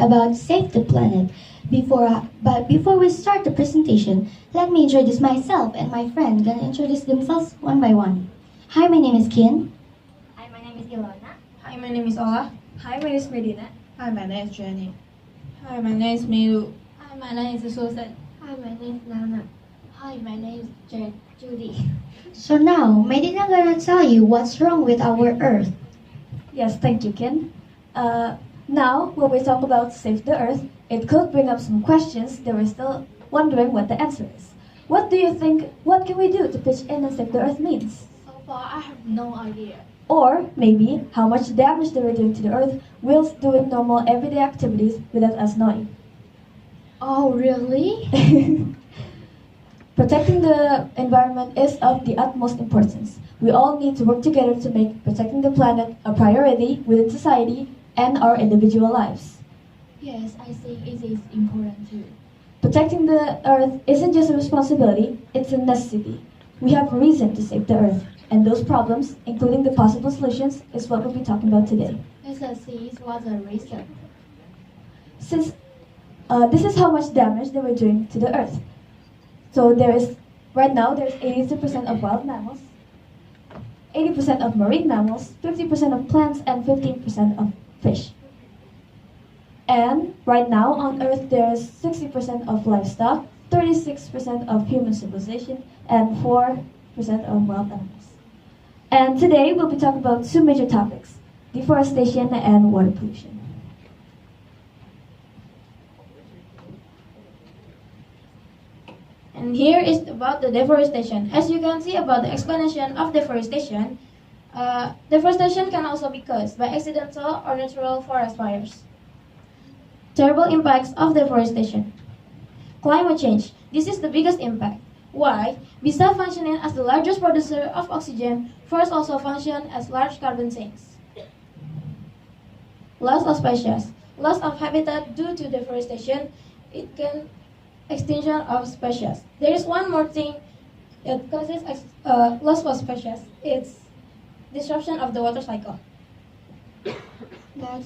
about Save the Planet. But before we start the presentation, let me introduce myself and my friend gonna introduce themselves one by one. Hi, my name is Kin. Hi, my name is Ilona. Hi, my name is Ola. Hi, my name is Medina. Hi, my name is Jenny. Hi, my name is Milu. Hi, my name is Susan. Hi, my name is Nana. Hi, my name is Judy. So now, Medina gonna tell you what's wrong with our Earth. Yes, thank you, Ken. Now, when we talk about Save the Earth, it could bring up some questions that we're still wondering what the answer is. What do you think, what can we do to pitch in and save the Earth means? So far, I have no idea. Or maybe how much damage that we're doing to the Earth whilst doing normal everyday activities without us knowing. Oh, really? Protecting the environment is of the utmost importance. We all need to work together to make protecting the planet a priority within society and our individual lives. Yes, I think it is important too. Protecting the Earth isn't just a responsibility, it's a necessity. We have reason to save the Earth, and those problems, including the possible solutions, is what we'll be talking about today. Let's see what the reason. Since this is how much damage that we're doing to the Earth. So right now there's 82% of wild mammals, 80% of marine mammals, 50% of plants, and 15% of fish. And right now on Earth there's 60% of livestock, 36% of human civilization, and 4% of wild animals. And today we'll be talking about two major topics, deforestation and water pollution. And here is about the deforestation. As you can see about the explanation of deforestation, deforestation can also be caused by accidental or natural forest fires. Terrible impacts of deforestation. Climate change. This is the biggest impact. Why? Besides functioning as the largest producer of oxygen, forests also function as large carbon sinks. Loss of species. Loss of habitat due to deforestation. It can extinction of species. There is one more thing that causes loss of species. It's disruption of the water cycle. That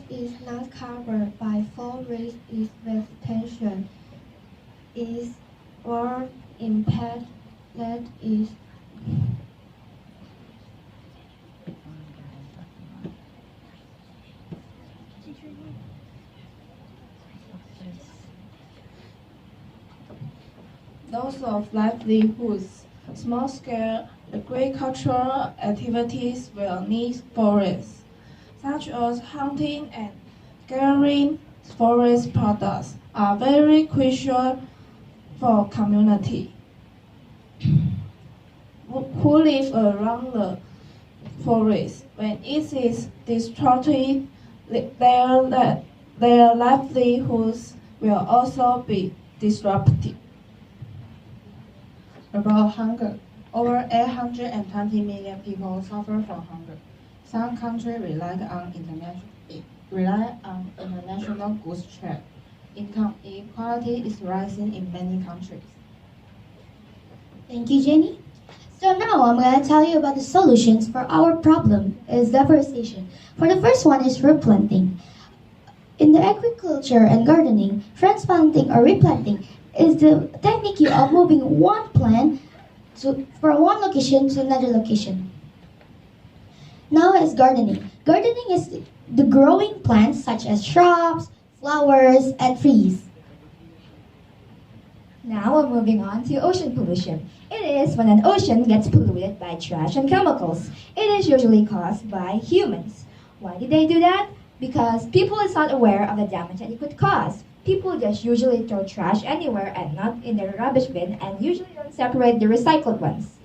is not covered by forest is vegetation. Is or impact that is Loss of livelihoods. Small-scale agricultural activities will need forests, such as hunting and gathering forest products, are very crucial for community who live around the forest. When it is destroyed, their livelihoods will also be disrupted. About hunger. Over 820 million people suffer from hunger. Some countries rely on international goods trade. Income inequality is rising in many countries. Thank you, Jenny. So now I'm going to tell you about the solutions for our problem is deforestation. For the first one is replanting. In the agriculture and gardening, transplanting or replanting is the technique of moving one plant from one location to another location. Now is gardening. Gardening is the growing plants such as shrubs, flowers, and trees. Now we're moving on to ocean pollution. It is when an ocean gets polluted by trash and chemicals. It is usually caused by humans. Why did they do that? Because people is not aware of the damage that it could cause. People just usually throw trash anywhere and not in their rubbish bin and usually don't separate the recycled ones.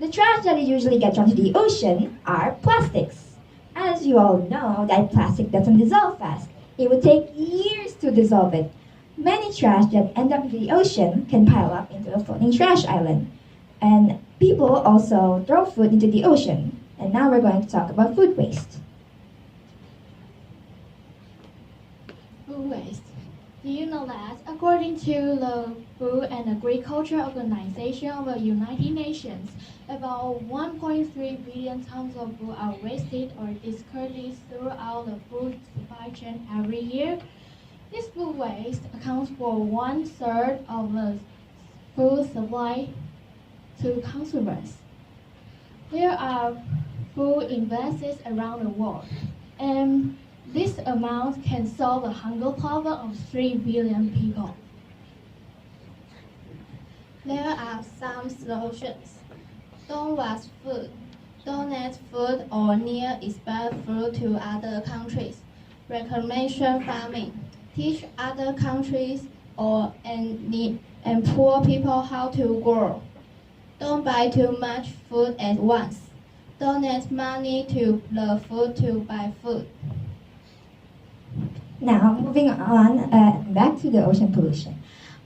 The trash that usually gets onto the ocean are plastics. As you all know, that plastic doesn't dissolve fast. It would take years to dissolve it. Many trash that end up in the ocean can pile up into a floating trash island. And people also throw food into the ocean. And now we're going to talk about food waste. food waste. Do you know that according to the Food and Agriculture Organization of the United Nations, about 1.3 billion tons of food are wasted or discarded throughout the food supply chain every year? This food waste accounts for 1/3 of the food supply to consumers. There are food imbalances around the world, and this amount can solve the hunger problem of 3 billion people. There are some solutions. Don't waste food. Donate food or near expired food to other countries. Reclamation farming. Teach other countries and poor people how to grow. Don't buy too much food at once. Donate money to the food to buy food. Now, moving on back to the ocean pollution.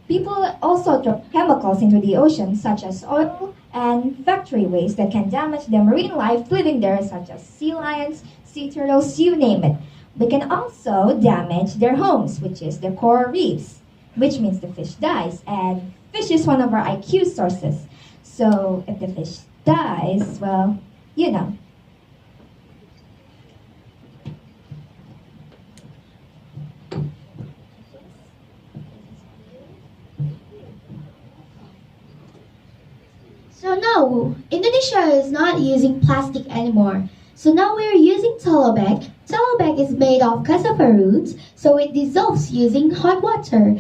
People also drop chemicals into the ocean, such as oil and factory waste that can damage the marine life living there, such as sea lions, sea turtles, you name it. They can also damage their homes, which is the coral reefs, which means the fish dies. And fish is one of our IQ sources. So if the fish dies, well, you know. So now, Indonesia is not using plastic anymore. So now we're using tallow bag. Tallow bag is made of cassava roots, so it dissolves using hot water.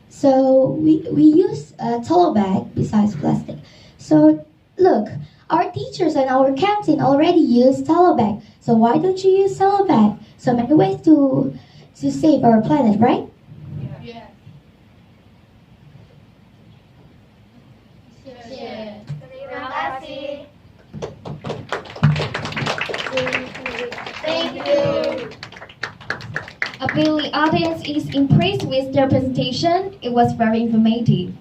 So we use tallow bag besides plastic. So look, our teachers and our canteen already use tallow bag. So why don't you use tallow bag? So many ways to save our planet, right? Yeah. Thank you. I believe the audience is impressed with their presentation. It was very informative.